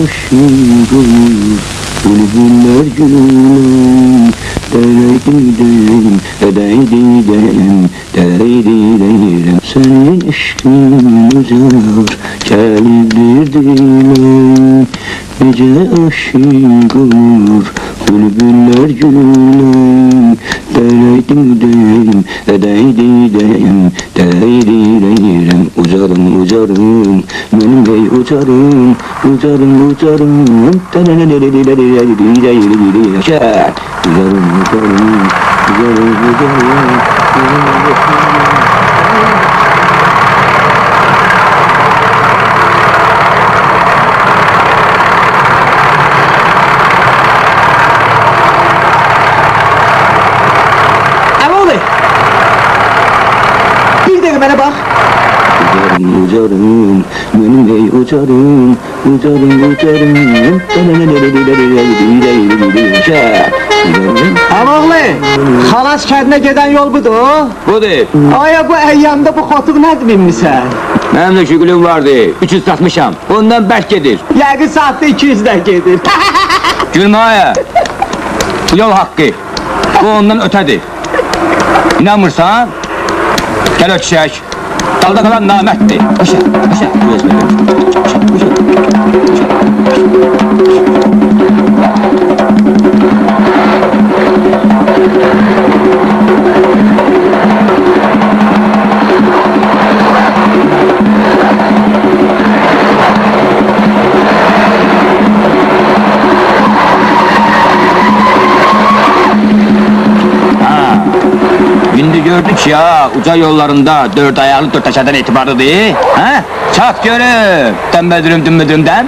aşık olur bülbüller gülüm, dereydidelim, edeydidelim, dereydidelim. Senin eşkin uzar, gelibdir dilim, nece aşık olur bülbüller gülüm, dereydidelim, edeydidelim, dereydidelim. Ucarım, ucarım, benim bey ucarım, ucarım, ucarım, yaşa. Ucarım, ucarım, ucarım, ucarım. Emre! Bir dakika bana bak. Ucarım, ucarım, benim bey ucarım, ucarım, ucarım, yaşa. Emre! Xalas kəndinə gedən yol budur. Budur. Aya bu əyyamda bu xotuq nədir bilmirsən? Mənim də şügülüm vardı. 300 satmışam. Ondan bərk gedir. Yəqin saatda 200-dən gedir. Gülmə aya. Bu yol haqqı. Bu ondan ötədir. İnanmırsan? Gəl ötüşək. Dalda qalan namətdir. Başa, başa. İndi gördük ya, uca yollarında dört ayaklı dört aşağıdan etibarlıdır. Ha? Çak görüp, tembedürüm dümbüdümden.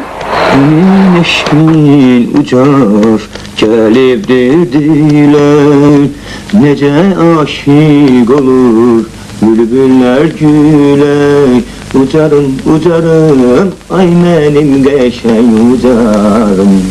Senin eşkin ucar, gelibdir dilen, nece aşık olur bülbüller güler. Ucarım, ucarım, ay benim geçen ucarım.